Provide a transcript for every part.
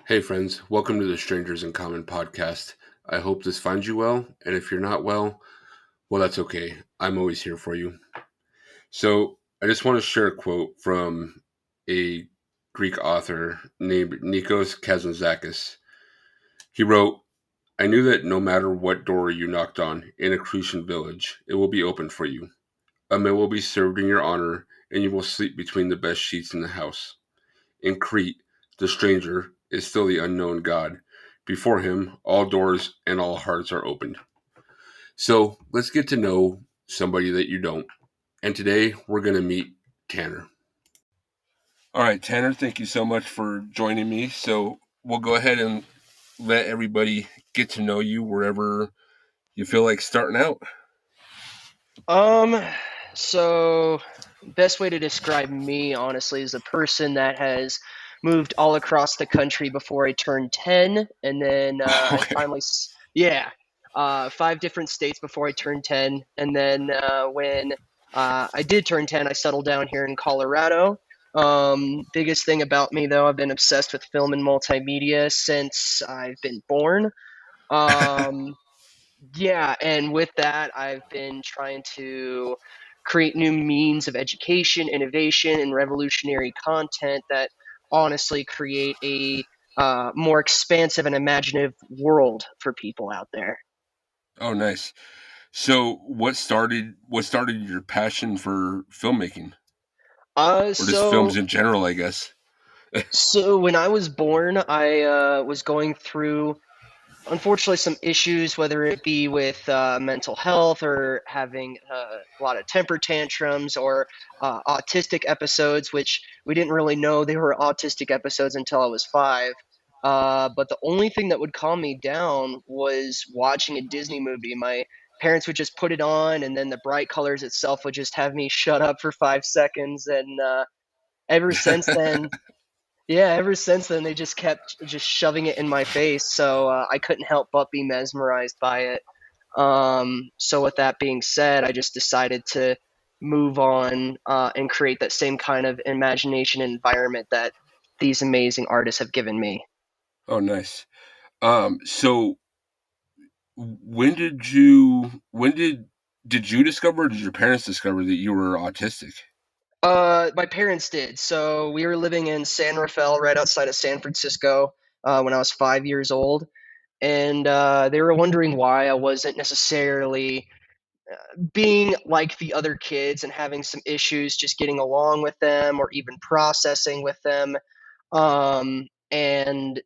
Hey, friends, welcome to the Strangers in Common podcast. I hope this finds you well, and if you're not well, that's okay. I'm always here for you. So, I just want to share a quote from a Greek author named Nikos Kazantzakis. He wrote, I knew that no matter what door you knocked on in a Cretan village, it will be open for you. A meal will be served in your honor, and you will sleep between the best sheets in the house. In Crete, the stranger is still the unknown God. Before him, all doors and all hearts are opened. So let's get to know somebody that you don't. And today we're going to meet Tanner. All right, Tanner, thank you so much for joining me. So we'll go ahead and let everybody get to know you wherever you feel like starting out. Um, so best way to describe me, honestly, is a person that has moved all across the country before I turned 10, and then I Okay. finally, yeah, 5 different states before I turned 10, and then when I did turn 10, I settled down here in Colorado. Biggest thing about me, though, I've been obsessed with film and multimedia since I've been born. Um, yeah, and with that, I've been trying to create new means of education, innovation, and revolutionary content that honestly create a more expansive and imaginative world for people out there. Oh, nice. So what started your passion for filmmaking Uh, or just films so in general, I guess? so when I was born, I was going through unfortunately some issues, whether it be with mental health or having a lot of temper tantrums or autistic episodes, which we didn't really know they were autistic episodes until I was 5. But the only thing that would calm me down was watching a Disney movie. My parents would just put it on, and then the bright colors itself would just have me shut up for 5 seconds. And ever since then, yeah, ever since then they just kept just shoving it in my face, so I couldn't help but be mesmerized by it. So with that being said, I just decided to move on and create that same kind of imagination and environment that these amazing artists have given me. Oh, nice. So when did you discover, or did your parents discover that you were autistic? My parents did. So we were living in San Rafael, right outside of San Francisco, when I was 5 years old, and they were wondering why I wasn't necessarily being like the other kids and having some issues just getting along with them or even processing with them. And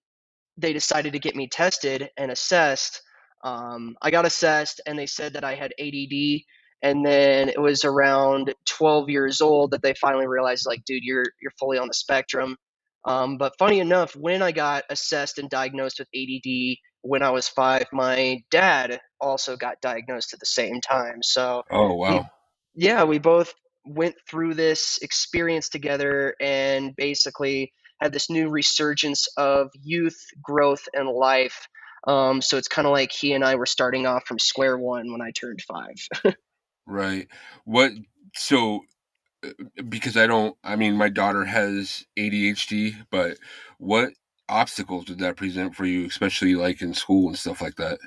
they decided to get me tested and assessed. I got assessed and they said that I had ADD. And then it was around 12 years old that they finally realized, like, dude, you're fully on the spectrum. But funny enough, when I got assessed and diagnosed with ADD when I was 5, my dad also got diagnosed at the same time. So Oh, we, wow. yeah, we both went through this experience together and basically had this new resurgence of youth, growth, and life. So it's kind of like he and I were starting off from square one when I turned 5. Right. What so because I mean my daughter has ADHD, but what obstacles did that present for you, especially like in school and stuff like that?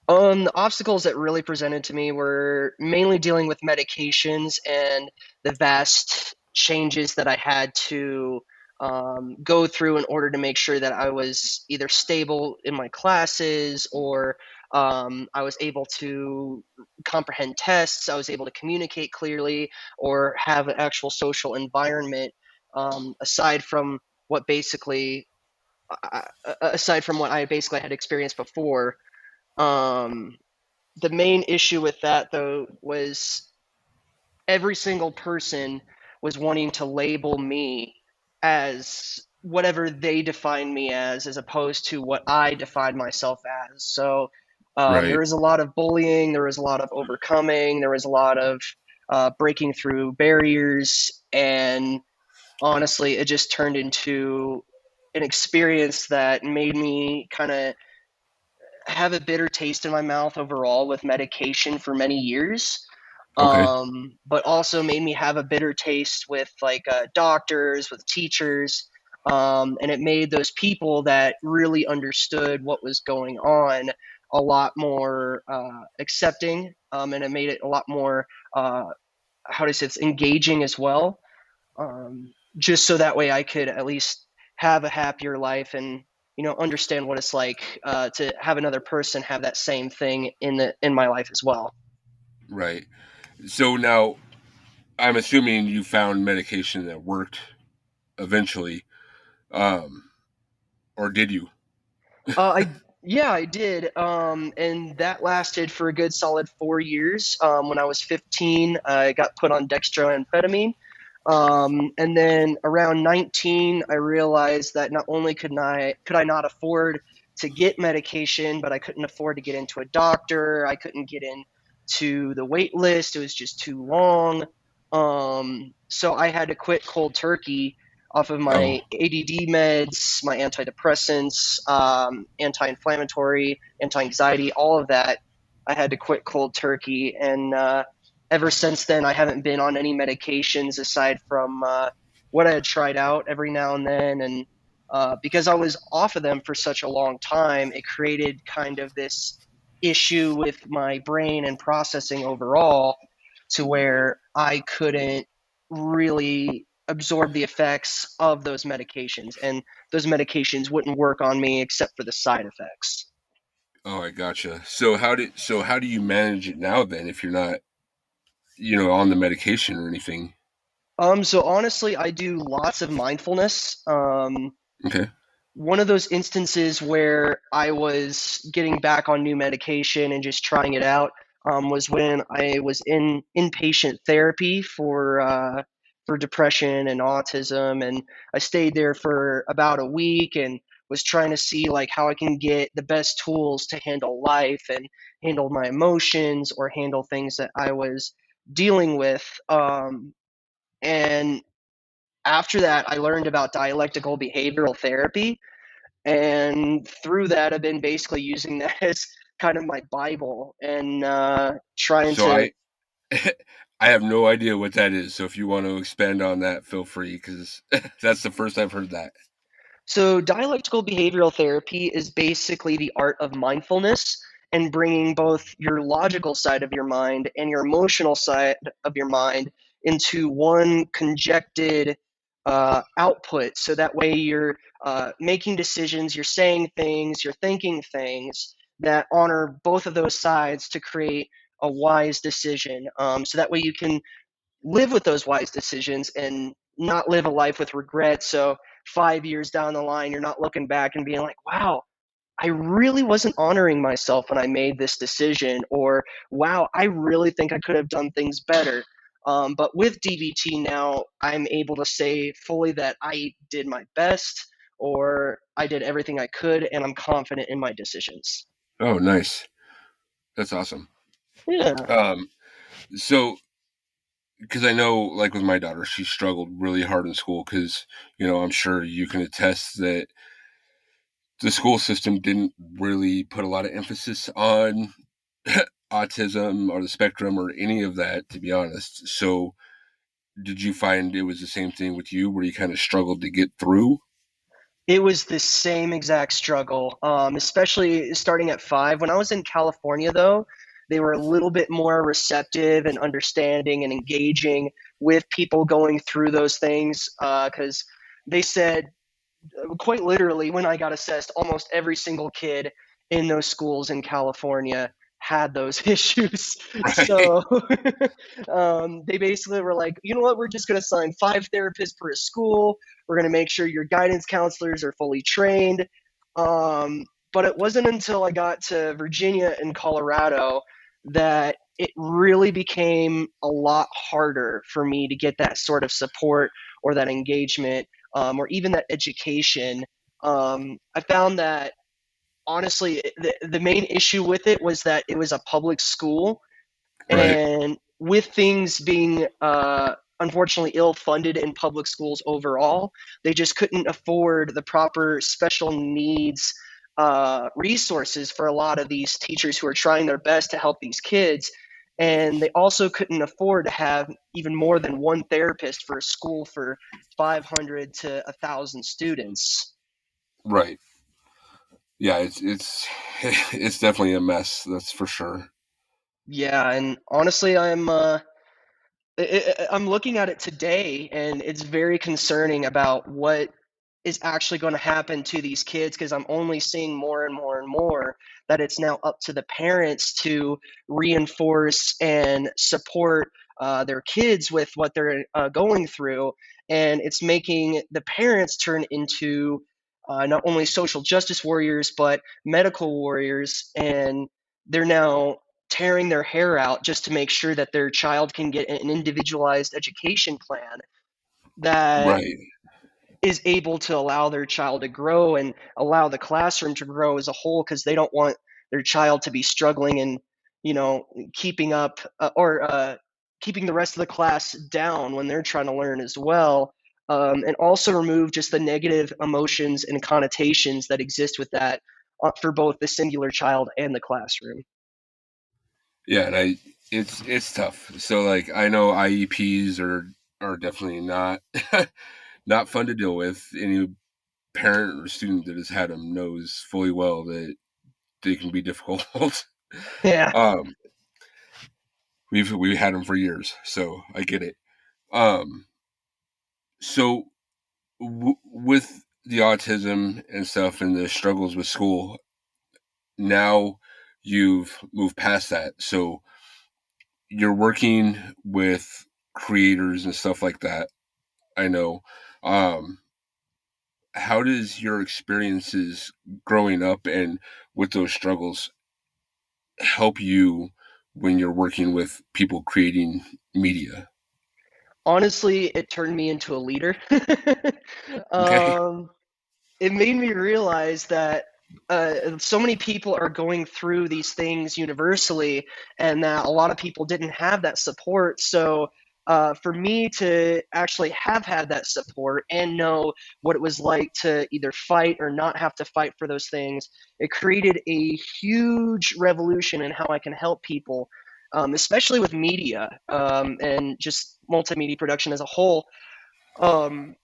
The obstacles that really presented to me were mainly dealing with medications and the vast changes that I had to go through in order to make sure that I was either stable in my classes or I was able to comprehend tests, I was able to communicate clearly, or have an actual social environment aside from what basically aside from what I basically had experienced before. Um, the main issue with that, though, was every single person was wanting to label me as whatever they define me as opposed to what I define myself as. So there Right. was a lot of bullying, there was a lot of overcoming, there was a lot of breaking through barriers, and honestly, it just turned into an experience that made me kind of have a bitter taste in my mouth overall with medication for many years, Okay. but also made me have a bitter taste with like doctors, with teachers. And it made those people that really understood what was going on a lot more accepting, and it made it a lot more, how do I say, it's engaging as well. Just so that way I could at least have a happier life and understand what it's like to have another person have that same thing in my life as well. Right. So now I'm assuming you found medication that worked eventually, um, or did you? I Yeah, I did, and that lasted for a good solid 4 years. When I was 15, I got put on dextroamphetamine, and then around 19, I realized that not only could I not afford to get medication, but I couldn't afford to get into a doctor. I couldn't get into the wait list; it was just too long. So I had to quit cold turkey off of my Oh, ADD meds, my antidepressants, anti-inflammatory, anti-anxiety, all of that. I had to quit cold turkey, and ever since then, I haven't been on any medications aside from what I had tried out every now and then. And because I was off of them for such a long time, it created kind of this issue with my brain and processing overall, to where I couldn't really absorb the effects of those medications, and those medications wouldn't work on me except for the side effects. oh, I gotcha. So how do you manage it now then if you're not, on the medication or anything? So honestly, I do lots of mindfulness. Okay. One of those instances where I was getting back on new medication and just trying it out was when I was in inpatient therapy for depression and autism, and I stayed there for about a week and was trying to see like how I can get the best tools to handle life and handle my emotions or handle things that I was dealing with. And after that, I learned about dialectical behavioral therapy, and through that I've been basically using that as kind of my bible, and trying So to. I have no idea what that is. So if you want to expand on that, feel free because that's the first I've heard that. So dialectical behavioral therapy is basically the art of mindfulness and bringing both your logical side of your mind and your emotional side of your mind into one conjected output, so that way you're making decisions, you're saying things, you're thinking things that honor both of those sides to create a wise decision, so that way you can live with those wise decisions and not live a life with regret. So 5 years down the line, you're not looking back and being like, wow, I really wasn't honoring myself when I made this decision, or wow, I really think I could have done things better. But with DBT now, I'm able to say fully that I did my best, or I did everything I could, and I'm confident in my decisions. Oh, nice. That's awesome. Yeah. Um, so because I know, like with my daughter, she struggled really hard in school because, I'm sure you can attest that the school system didn't really put a lot of emphasis on autism or the spectrum or any of that, to be honest. So, did you find it was the same thing with you where you kind of struggled to get through? It was the same exact struggle, especially starting at 5. When I was in California, though, they were a little bit more receptive and understanding and engaging with people going through those things, because they said, quite literally, when I got assessed, almost every single kid in those schools in California had those issues. Right. So they basically were like, you know what, we're just going to assign 5 therapists per school. We're going to make sure your guidance counselors are fully trained. But it wasn't until I got to Virginia and Colorado that it really became a lot harder for me to get that sort of support or that engagement, or even that education. I found that honestly, the main issue with it was that it was a public school, Right. and with things being unfortunately ill funded in public schools overall, they just couldn't afford the proper special needs resources for a lot of these teachers who are trying their best to help these kids. and they also couldn't afford to have even more than one therapist for a school for 500 to 1,000 students. Right. Yeah, it's it's definitely a mess, that's for sure. Yeah, and honestly, I'm looking at it today, and it's very concerning about what is actually going to happen to these kids, because I'm only seeing more and more and more that it's now up to the parents to reinforce and support their kids with what they're going through. And it's making the parents turn into not only social justice warriors, but medical warriors. And they're now tearing their hair out just to make sure that their child can get an individualized education plan that Right. is able to allow their child to grow and allow the classroom to grow as a whole, because they don't want their child to be struggling and keeping up or keeping the rest of the class down when they're trying to learn as well. And also remove just the negative emotions and connotations that exist with that for both the singular child and the classroom. Yeah, and it's tough. So like I know IEPs are definitely not not fun to deal with. Any parent or student that has had them knows fully well that they can be difficult. Yeah. um, we've had them for years, so I get it. Um, so with the autism and stuff and the struggles with school, now you've moved past that. So you're working with creators and stuff like that. I know. Um, how does your experiences growing up and with those struggles help you when you're working with people creating media? Honestly, it turned me into a leader. Okay. um, it made me realize that so many people are going through these things universally, and that a lot of people didn't have that support. So, for me to actually have had that support and know what it was like to either fight or not have to fight for those things, it created a huge revolution in how I can help people, especially with media and just multimedia production as a whole. Um,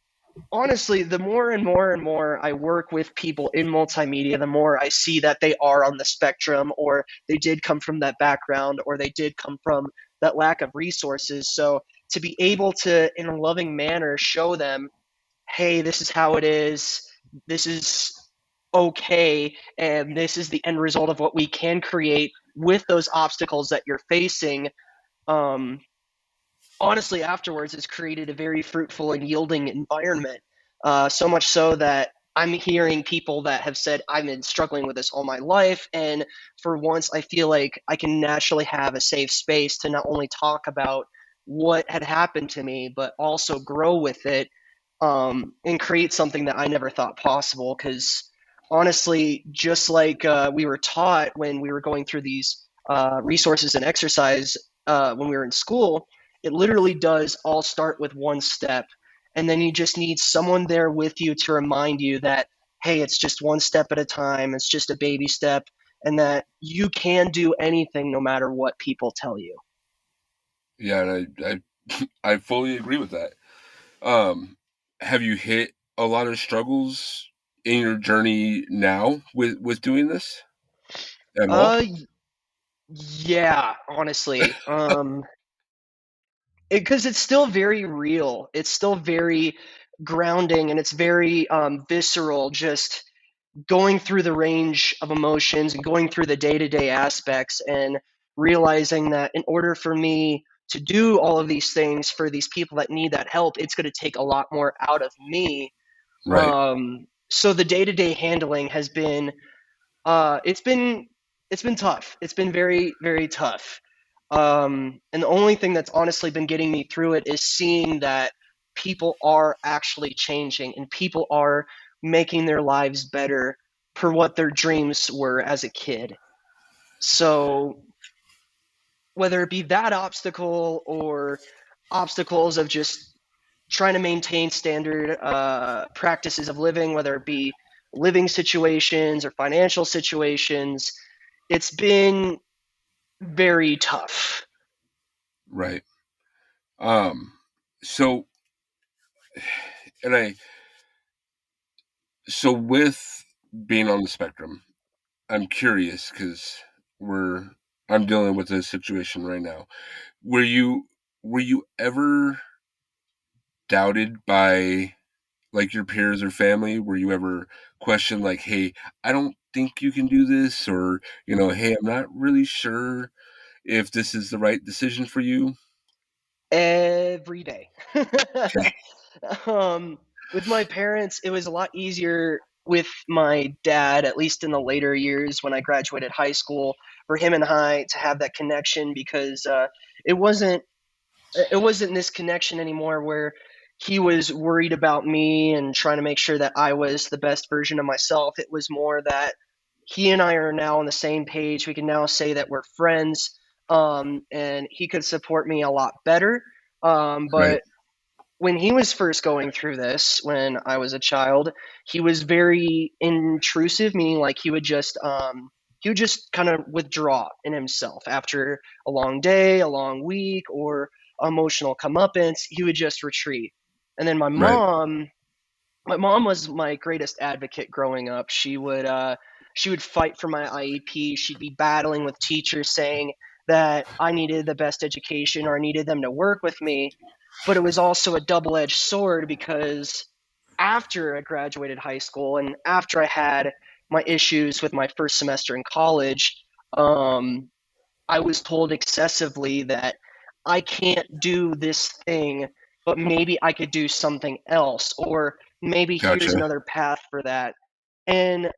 Honestly, the more and more and more I work with people in multimedia, the more I see that they are on the spectrum, or they did come from that background, or they did come from that lack of resources. So to be able to, in a loving manner, show them, hey, this is how it is, this is okay, and this is the end result of what we can create with those obstacles that you're facing. Um, Honestly, afterwards has created a very fruitful and yielding environment. So much so that I'm hearing people that have said, I've been struggling with this all my life. And for once, I feel like I can naturally have a safe space to not only talk about what had happened to me, but also grow with it, and create something that I never thought possible. Because honestly, just like we were taught when we were going through these resources and exercise when we were in school, it literally does all start with one step. And then you just need someone there with you to remind you that, hey, it's just one step at a time, it's just a baby step, and that you can do anything no matter what people tell you. Yeah, and I fully agree with that. Um, have you hit a lot of struggles in your journey now with doing this at all? Uh, yeah, honestly. Because it's still very real. It's still very grounding, and it's very visceral, just going through the range of emotions and going through the day to day aspects, and realizing that in order for me to do all of these things for these people that need that help, it's going to take a lot more out of me. Right. So the day to day handling has been uh, it's been it's been tough. It's been very, very tough. And the only thing that's honestly been getting me through it is seeing that people are actually changing, and people are making their lives better per what their dreams were as a kid. So whether it be that obstacle or obstacles of just trying to maintain standard practices of living, whether it be living situations or financial situations, it's been very tough. Right. Um, so, and so with being on the spectrum, I'm curious because we're, I'm dealing with this situation right now. Were you, were you ever doubted by like your peers or family? Were you ever questioned like, hey, I don't think you can do this, or, hey, I'm not really sure if this is the right decision for you? Every day. Okay. um, with my parents, it was a lot easier with my dad, at least in the later years when I graduated high school, for him and I to have that connection because it wasn't it wasn't this connection anymore where he was worried about me and trying to make sure that I was the best version of myself. It was more that he and I are now on the same page. We can now say that we're friends, and he could support me a lot better. Right. But when he was first going through this, when I was a child, he was very intrusive, meaning like he would just kind of withdraw in himself after a long day, a long week, or emotional comeuppance. He would just retreat. And then Right. my mom was my greatest advocate growing up. She would fight for my IEP. She'd be battling with teachers saying that I needed the best education or I needed them to work with me. But it was also a double-edged sword because after I graduated high school and after I had my issues with my first semester in college, um, I was told excessively that I can't do this thing, but maybe I could do something else, or maybe here's Gotcha. another path for that. And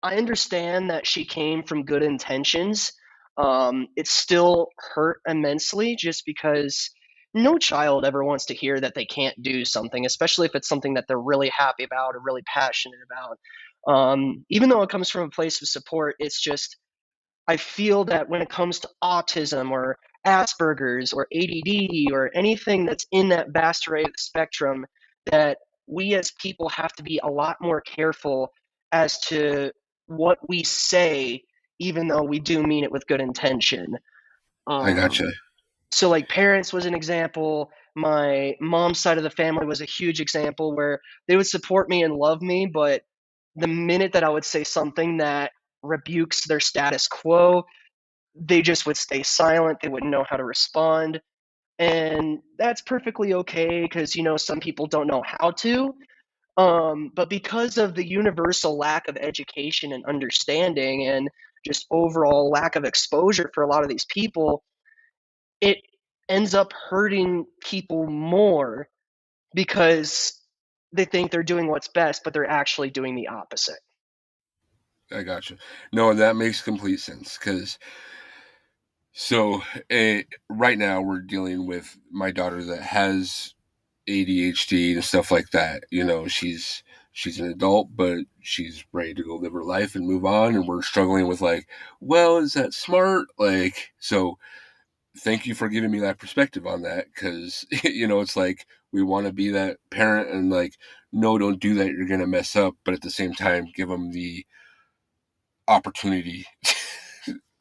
I understand that she came from good intentions. It still hurt immensely just because no child ever wants to hear that they can't do something, especially if it's something that they're really happy about or really passionate about. Even though it comes from a place of support, it's just I feel that when it comes to autism or Asperger's or ADD or anything that's in that vast array of the spectrum, that we as people have to be a lot more careful as to what we say, even though we do mean it with good intention. I gotcha. So, like, parents was an example. My mom's side of the family was a huge example where they would support me and love me, but the minute that I would say something that rebukes their status quo, they just would stay silent. They wouldn't know how to respond. And that's perfectly okay because, some people don't know how to. But because of the universal lack of education and understanding and just overall lack of exposure for a lot of these people, it ends up hurting people more because they think they're doing what's best, but they're actually doing the opposite. I gotcha. No, that makes complete sense because so right now we're dealing with my daughter that has ADHD and stuff like that. She's an adult, but she's ready to go live her life and move on, and we're struggling with like, well, is that smart? Like, so thank you for giving me that perspective on that because it's like we want to be that parent and like, no, don't do that. You're gonna mess up, but at the same time, give them the opportunity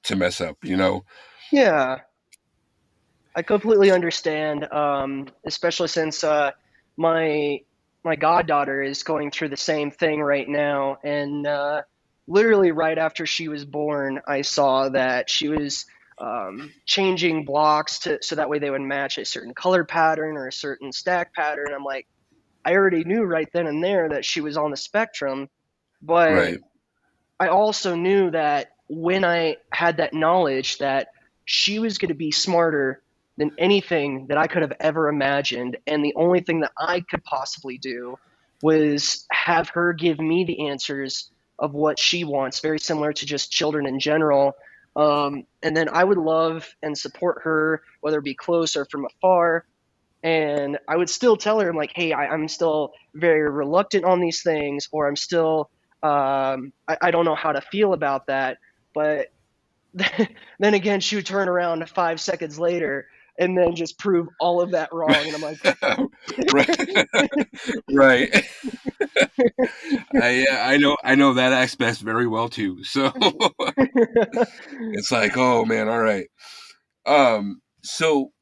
to mess up. Yeah, I completely understand, especially since my my goddaughter is going through the same thing right now, and literally right after she was born, I saw that she was changing blocks to so that way they would match a certain color pattern or a certain stack pattern. I'm like, I already knew right then and there that she was on the spectrum, but Right. I also knew that when I had that knowledge that she was going to be smarter than anything that I could have ever imagined, and the only thing that I could possibly do was have her give me the answers of what she wants, very similar to just children in general. And then I would love and support her, whether it be close or from afar. And I would still tell her, I'm like, hey, I'm still very reluctant on these things, or I'm still, I don't know how to feel about that. But then again, she would turn around 5 seconds later and then just prove all of that wrong. And I'm like, Right. Right. I know that aspect very well too. So it's like, oh man, all right. So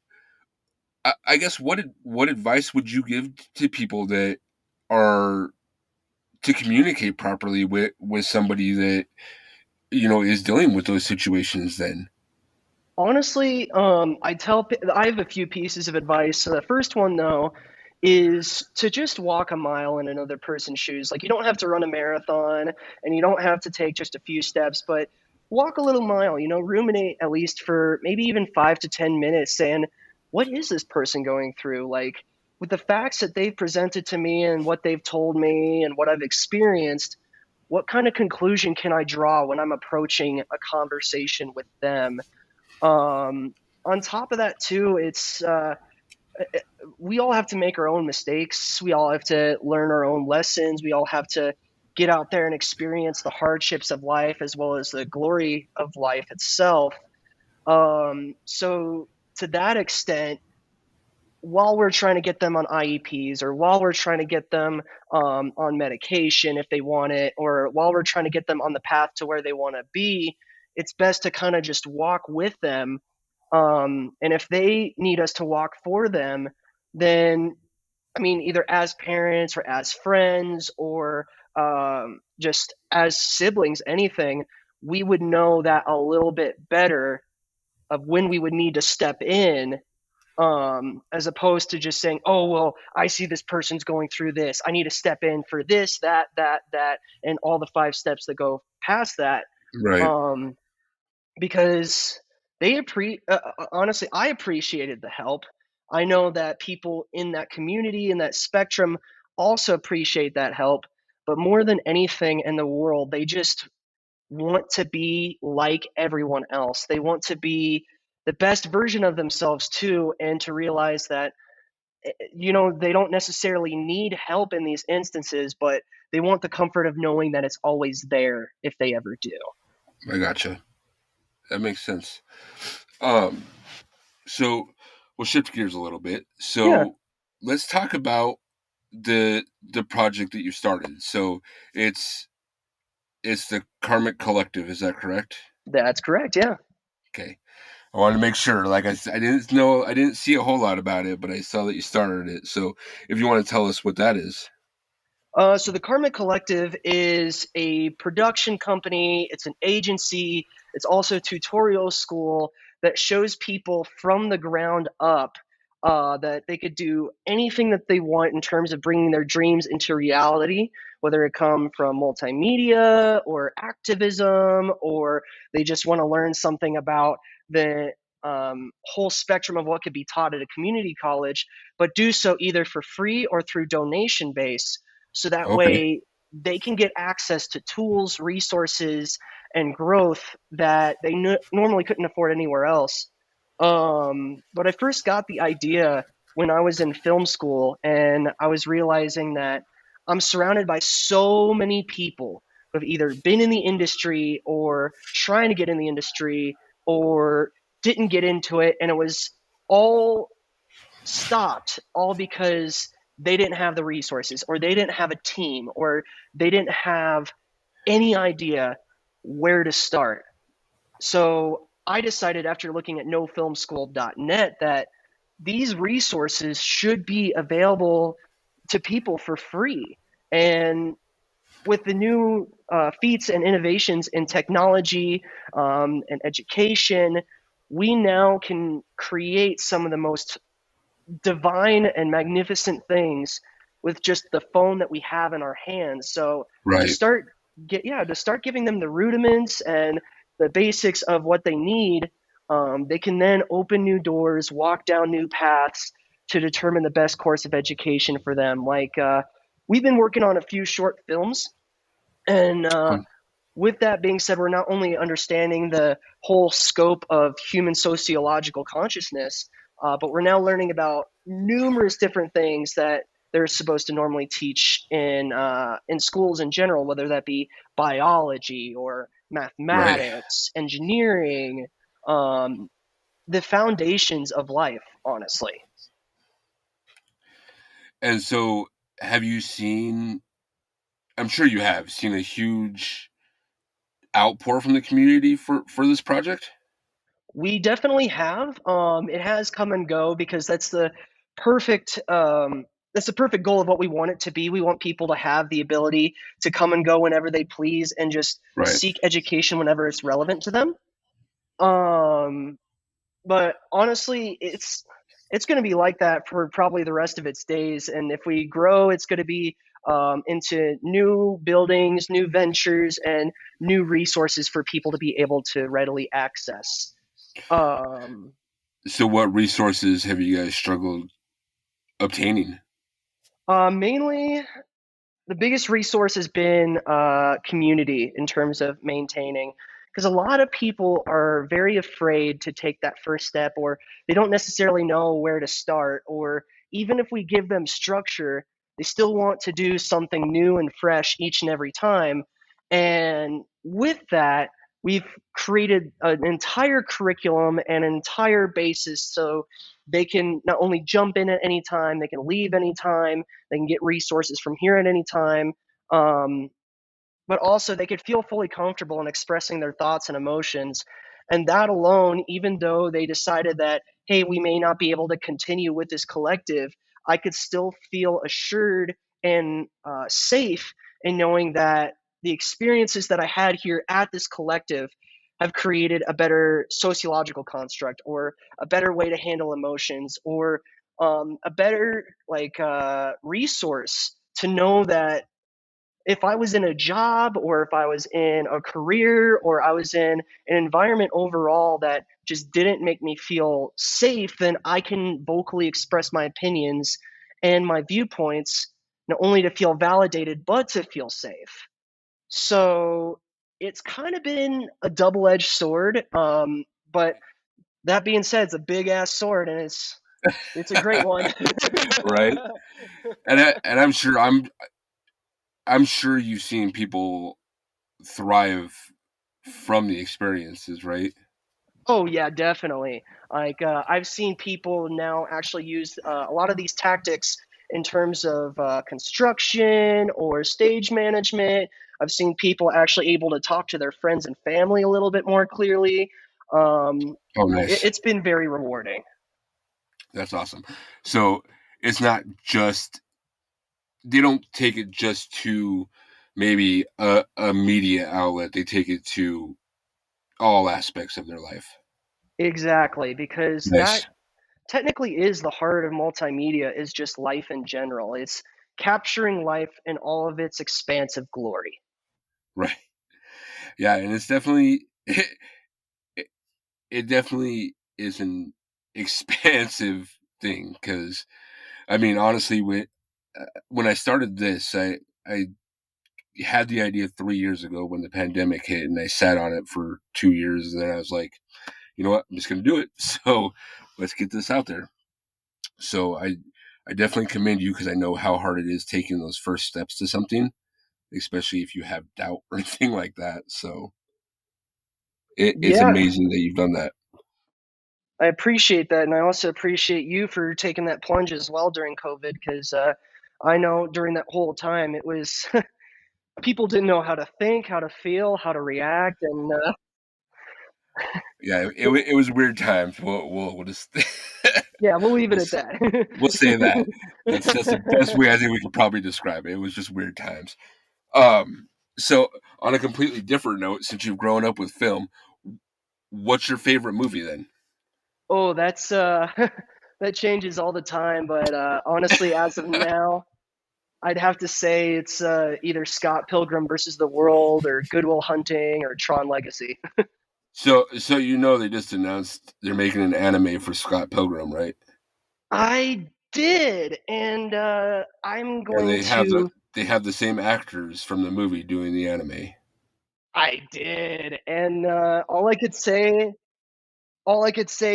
I guess what advice would you give to people that are to communicate properly with somebody that is dealing with those situations? Then, Honestly, I have a few pieces of advice. So the first one though is to just walk a mile in another person's shoes. Like you don't have to run a marathon and you don't have to take just a few steps, but walk a little mile, ruminate at least for maybe even 5 to 10 minutes saying, what is this person going through? Like with the facts that they've presented to me and what they've told me and what I've experienced, what kind of conclusion can I draw when I'm approaching a conversation with them? On top of that, too, it's we all have to make our own mistakes. We all have to learn our own lessons. We all have to get out there and experience the hardships of life as well as the glory of life itself. So, to that extent, while we're trying to get them on IEPs or while we're trying to get them on medication if they want it, or while we're trying to get them on the path to where they want to be, it's best to kind of just walk with them. And if they need us to walk for them, then, I mean, either as parents or as friends or just as siblings, anything, we would know that a little bit better of when we would need to step in, as opposed to just saying, oh, well, I see this person's going through this. I need to step in for this, that, and all the 5 steps that go past that. right? Um, because honestly, I appreciated the help. I know that people in that community, in that spectrum, also appreciate that help. But more than anything in the world, they just want to be like everyone else. They want to be the best version of themselves too, and to realize that they don't necessarily need help in these instances, but they want the comfort of knowing that it's always there if they ever do. I gotcha. That makes sense. Um, so we'll shift gears a little bit. Yeah, So let's talk about the project that you started. So it's it's the Karmic Collective. Is that correct? that's correct. Yeah. Okay. I wanted to make sure. Like I didn't see a whole lot about it, but I saw that you started it. So if you want to tell us what that is. So the Karmic Collective is a production company. It's an agency. It's also a tutorial school that shows people from the ground up that they could do anything that they want in terms of bringing their dreams into reality, whether it come from multimedia or activism, or they just want to learn something about the whole spectrum of what could be taught at a community college, but do so either for free or through donation base, so that Okay. way they can get access to tools, resources, and growth that they normally couldn't afford anywhere else. But I first got the idea when I was in film school, and I was realizing that I'm surrounded by so many people who have either been in the industry or trying to get in the industry or didn't get into it, and it was all stopped all because they didn't have the resources or they didn't have a team or they didn't have any idea where to start. So I decided after looking at nofilmschool.net that these resources should be available to people for free. And with the new feats and innovations in technology and education, we now can create some of the most divine and magnificent things with just the phone that we have in our hands. So to Right. start to start giving them the rudiments and the basics of what they need, they can then open new doors, walk down new paths to determine the best course of education for them. Like we've been working on a few short films, and with that being said, we're not only understanding the whole scope of human sociological consciousness, but we're now learning about numerous different things that they're supposed to normally teach in schools in general, whether that be biology or Right. mathematics, engineering, um, the foundations of life. Honestly, And so have you seen I'm sure you have seen a huge outpour from the community for this project? We definitely have. It has come and go because perfect that's the perfect goal of what we want it to be. We want people to have the ability to come and go whenever they please and just Right. seek education whenever it's relevant to them. Um, but honestly, it's going to be like that for probably the rest of its days. And if we grow, it's going to be into new buildings, new ventures, and new resources for people to be able to readily access. Um, So, what resources have you guys struggled obtaining? Mainly, the biggest resource has been community in terms of maintaining, because a lot of people are very afraid to take that first step, or they don't necessarily know where to start, or even if we give them structure, they still want to do something new and fresh each and every time. And with that, we've created an entire curriculum and an entire basis so they can not only jump in at any time, they can leave anytime, they can get resources from here at any time, um, but also they could feel fully comfortable in expressing their thoughts and emotions. And that alone, even though they decided that, hey, we may not be able to continue with this collective, I could still feel assured and safe in knowing that the experiences that I had here at this collective have created a better sociological construct, or a better way to handle emotions, or a better resource to know that if I was in a job, or if I was in a career, or I was in an environment overall that just didn't make me feel safe, then I can vocally express my opinions and my viewpoints, not only to feel validated, but to feel safe. So it's kind of been a double edged sword. But that being said, it's a big ass sword, and it's a great one. Right. And I'm sure you've seen people thrive from the experiences, right? Oh yeah, definitely. I've seen people now actually use a lot of these tactics in terms of construction or stage management. I've seen people actually able to talk to their friends and family a little bit more clearly. Um, Oh, nice. it's been very rewarding. That's awesome. So it's not just they don't take it just to maybe a media outlet. They take it to all aspects of their life. Exactly, because that Nice. technically is the heart of multimedia, is just life in general. It's capturing life in all of its expansive glory. Right. Yeah, and it's definitely it, it definitely is an expansive thing because I mean honestly when I started this I had the idea 3 years ago when the pandemic hit and I sat on it for 2 years and then I was like, you know what, I'm just gonna do it. So let's get this out there. So I definitely commend you because I know how hard it is taking those first steps to something, especially if you have doubt or anything like that. So it's Yeah, amazing that you've done that. I appreciate that, and I also appreciate you for taking that plunge as well during COVID, because I know during that whole time it was people didn't know how to think, how to feel, how to react, and Yeah, it was weird times. We'll just yeah, we'll leave it we'll at s- that. we'll say that. That's the best way I think we could probably describe it. It was just weird times. Um, so on a completely different note, since you've grown up with film, what's your favorite movie then? Oh, that's that changes all the time, but honestly, as of now, I'd have to say it's either Scott Pilgrim versus the World, or Good Will Hunting, or Tron Legacy. So you know they just announced they're making an anime for Scott Pilgrim, right? I did, and I'm And going to. they have the same actors from the movie doing the anime. I did, and all I could say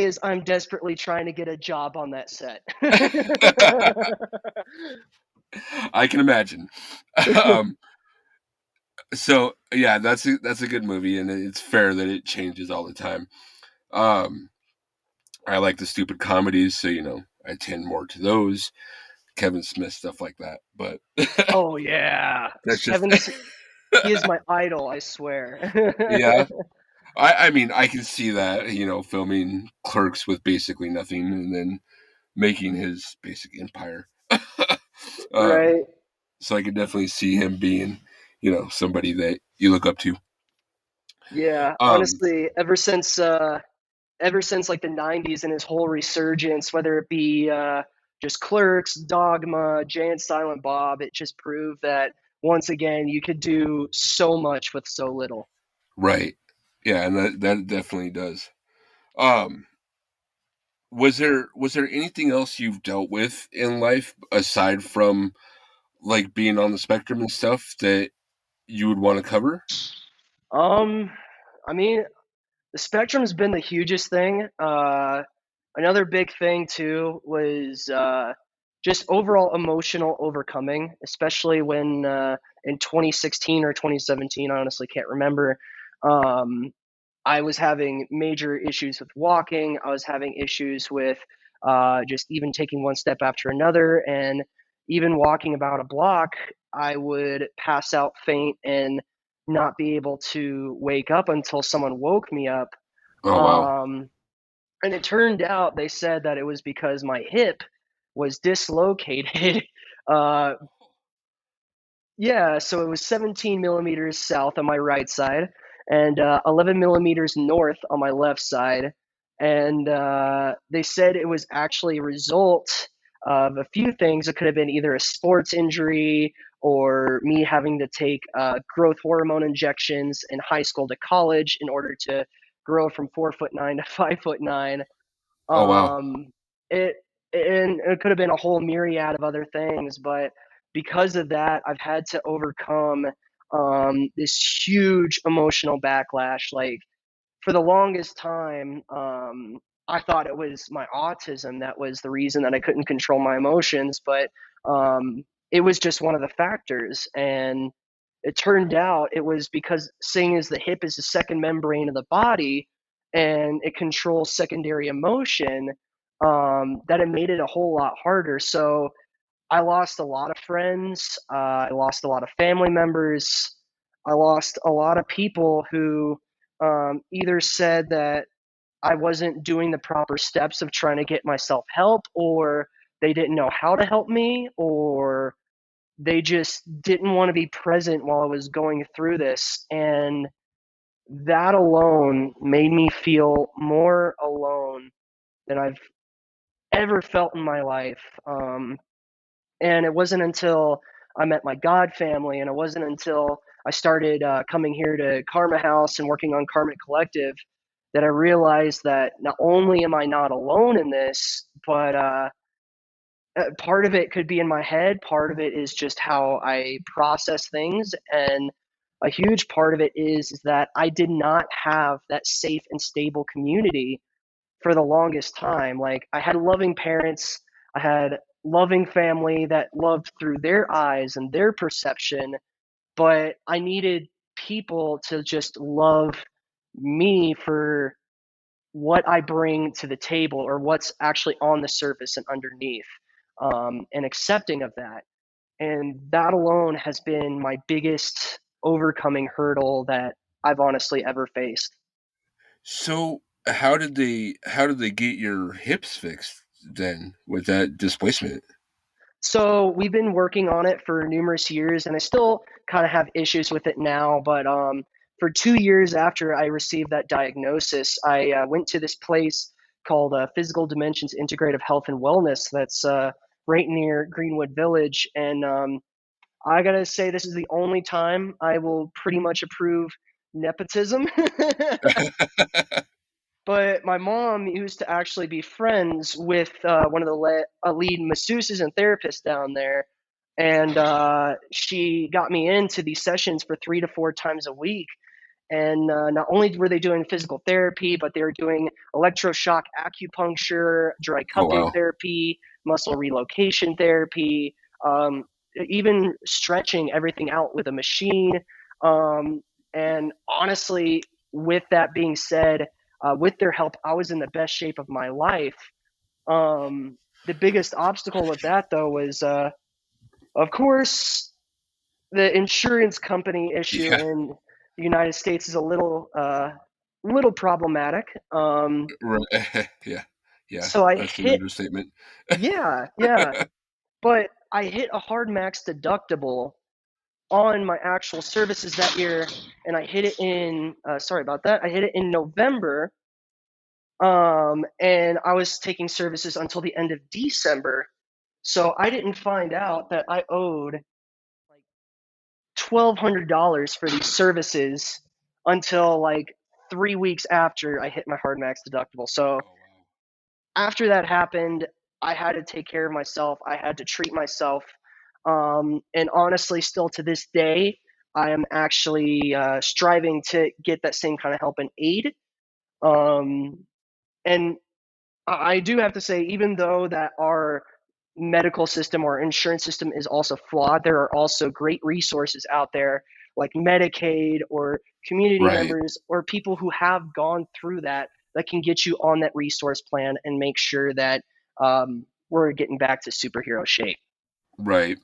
is I'm desperately trying to get a job on that set. I can imagine. um, so yeah, that's a good movie, and it's fair that it changes all the time. Um, I like the stupid comedies, so I tend more to those. Kevin Smith stuff like that, but Oh yeah, that's just Kevin. He is my idol. I swear. yeah. I mean, I can see that, filming Clerks with basically nothing and then making his basic empire. um, Right. so I could definitely see him being, somebody that you look up to. Yeah. Um, Honestly, ever since like the 90s and his whole resurgence, whether it be just Clerks, Dogma, Jay and Silent Bob, it just proved that once again you could do so much with so little. right. Yeah, and that definitely does. Um, was there anything else you've dealt with in life aside from like being on the spectrum and stuff that you would want to cover? Um, I mean, the spectrum's been the hugest thing. Another big thing too was just overall emotional overcoming, especially when in 2016 or 2017, I honestly can't remember. Um, I was having major issues with walking. I was having issues with just even taking one step after another. And even walking about a block, I would pass out faint and not be able to wake up until someone woke me up. Oh wow. Um, and it turned out they said that it was because my hip was dislocated. uh, yeah, so it was 17 millimeters south on my right side and 11 millimeters north on my left side. And they said it was actually a result of a few things. It could have been either a sports injury or me having to take growth hormone injections in high school to college in order to grow from 4'9" to 5'9". Oh wow. Um, it and it could have been a whole myriad of other things, but because of that, I've had to overcome this huge emotional backlash. Like for the longest time, I thought it was my autism that was the reason that I couldn't control my emotions, but it was just one of the factors. And it turned out it was because seeing as the hip is the second membrane of the body and it controls secondary emotion, that it made it a whole lot harder. So I lost a lot of friends. I lost a lot of family members. I lost a lot of people who either said that I wasn't doing the proper steps of trying to get myself help, or they didn't know how to help me, or they just didn't want to be present while I was going through this. And that alone made me feel more alone than I've ever felt in my life. And it wasn't until I met my God family, and it wasn't until I started coming here to Karma House and working on Karmic Collective that I realized that not only am I not alone in this, but part of it could be in my head, part of it is just how I process things, and a huge part of it is that I did not have that safe and stable community for the longest time. Like I had loving parents, I had loving family that loved through their eyes and their perception, but I needed people to just love me for what I bring to the table or what's actually on the surface and underneath, and accepting of that. And that alone has been my biggest overcoming hurdle that I've honestly ever faced. So how did they get your hips fixed then with that displacement? So we've been working on it for numerous years, and I still kind of have issues with it now. But for 2 years after I received that diagnosis, I went to this place called Physical Dimensions Integrative Health and Wellness that's right near Greenwood Village. And I gotta say, this is the only time I will pretty much approve nepotism. But my mom used to actually be friends with one of the lead masseuses and therapists down there, and she got me into these sessions for 3 to 4 times a week. And not only were they doing physical therapy, but they were doing electroshock acupuncture, dry Oh cupping wow. therapy, muscle relocation therapy, um, even stretching everything out with a machine. Um, and honestly, with that being said, with their help, I was in the best shape of my life. The biggest obstacle with that, though, was, of course, the insurance company issue Yeah. in the United States is a little little problematic. Right. Yeah. Yeah. So I That's an hit, understatement. yeah, yeah, but I hit a hard max deductible on my actual services that year, and I hit it in, sorry about that, I hit it in November, and I was taking services until the end of December. So I didn't find out that I owed like $1,200 for these services until like 3 weeks after I hit my hard max deductible. So Oh wow. after that happened, I had to take care of myself. I had to treat myself. And honestly, still to this day, I am actually striving to get that same kind of help and aid. Um, and I do have to say, even though that our medical system or insurance system is also flawed, there are also great resources out there like Medicaid or community Right. members or people who have gone through that that can get you on that resource plan and make sure that we're getting back to superhero shape. Right.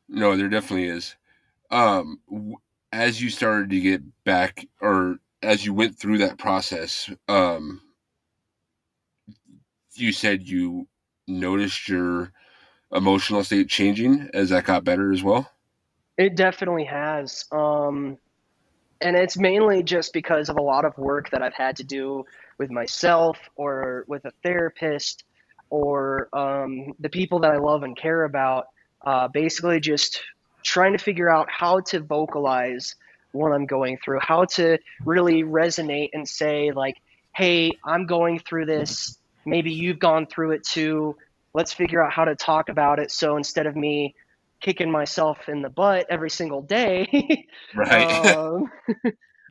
No, there definitely is. As you started to get back, or as you went through that process, you said you noticed your emotional state changing as that got better as well. It definitely has. And it's mainly just because of a lot of work that I've had to do with myself or with a therapist or the people that I love and care about. Basically, just trying to figure out how to vocalize what I'm going through, how to really resonate and say, like, hey, I'm going through this. Maybe you've gone through it too. Let's figure out how to talk about it. So instead of me kicking myself in the butt every single day, Right. um,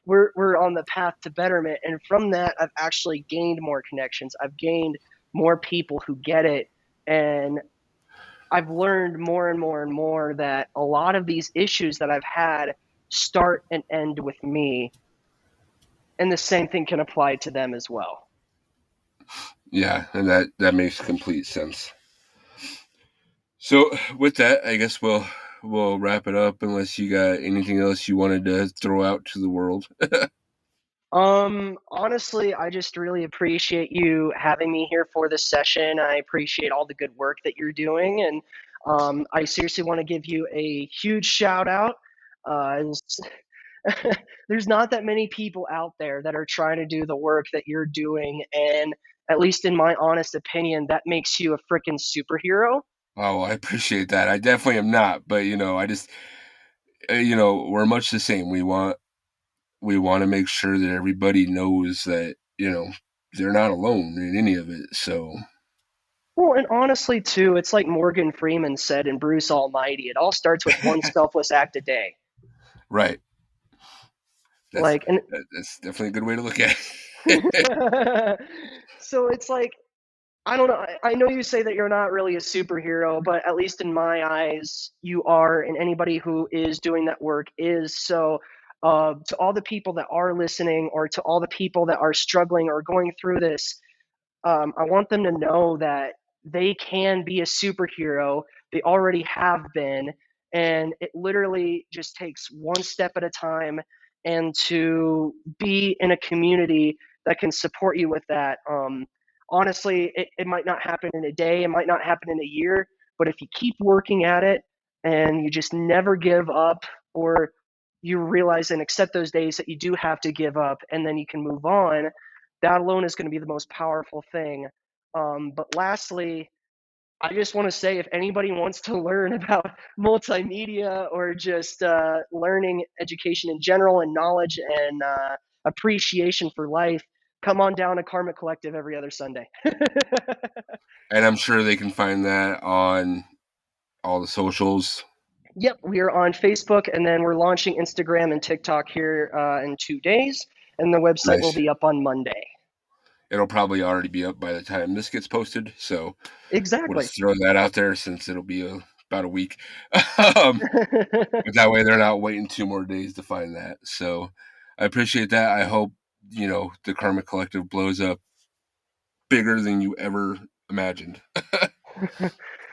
we're on the path to betterment. And from that, I've actually gained more connections. I've gained more people who get it. And I've learned more and more and more that a lot of these issues that I've had start and end with me. And the same thing can apply to them as well. Yeah, and that makes complete sense. So with that, I guess we'll wrap it up unless you got anything else you wanted to throw out to the world. Honestly, I just really appreciate you having me here for this session. I appreciate all the good work that you're doing, and I seriously want to give you a huge shout out. It's- there's not that many people out there that are trying to do the work that you're doing, and at least in my honest opinion, that makes you a freaking superhero. Oh, I appreciate that. I definitely am not, but I just we're much the same. We want to make sure that everybody knows that they're not alone in any of it. So Well, and honestly, too, it's like Morgan Freeman said in Bruce Almighty. It all starts with one selfless act a day. right, that's Like, and that's definitely a good way to look at it. so it's like I don't know. I know you say that you're not really a superhero, but at least in my eyes, you are, and anybody who is doing that work is. So, to all the people that are listening, or to all the people that are struggling or going through this, I want them to know that they can be a superhero. They already have been. And it literally just takes one step at a time and to be in a community that can support you with that. Honestly, it might not happen in a day, it might not happen in a year, but if you keep working at it and you just never give up, or you realize and accept those days that you do have to give up and then you can move on, that alone is going to be the most powerful thing. But lastly, I just want to say if anybody wants to learn about multimedia or just learning education in general and knowledge and appreciation for life, come on down to Karma Collective every other Sunday. And I'm sure they can find that on all the socials. Yep, we are on Facebook, and then we're launching Instagram and TikTok here in 2 days, and the website will Nice. be up on Monday. It'll probably already be up by the time this gets posted. So we'll Exactly. just throw that out there since it'll be about a week. um, but that way they're not waiting 2 more days to find that. So I appreciate that. I hope, the Karma Collective blows up bigger than you ever imagined. Me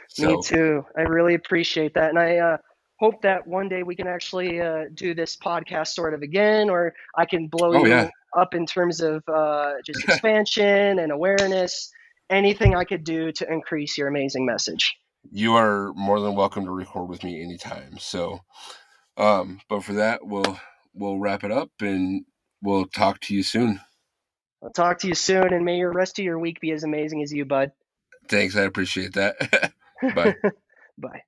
So, too. I really appreciate that. And I hope that one day we can actually do this podcast sort of again, or I can blow oh, you yeah. up in terms of just expansion and awareness. Anything I could do to increase your amazing message. You are more than welcome to record with me anytime. So, but for that, we'll wrap it up and we'll talk to you soon. I'll talk to you soon, and may your rest of your week be as amazing as you, bud. Thanks, I appreciate that. Bye. Bye.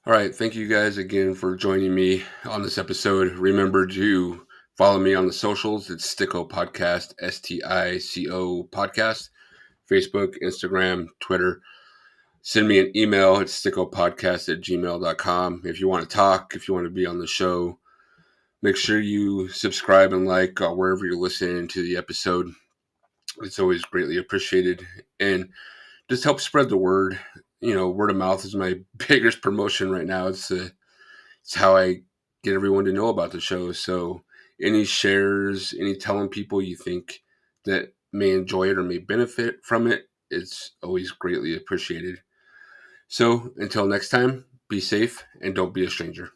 All right, thank you guys again for joining me on this episode. Remember to follow me on the socials. It's Stico Podcast, STICO Podcast, Facebook, Instagram, Twitter. Send me an email. It's stickopodcast@gmail.com. If you want to talk, if you want to be on the show, make sure you subscribe and like wherever you're listening to the episode. It's always greatly appreciated. And just help spread the word. Word of mouth is my biggest promotion right now. It's how I get everyone to know about the show. So any shares, any telling people you think that may enjoy it or may benefit from it, it's always greatly appreciated. So until next time, be safe and don't be a stranger.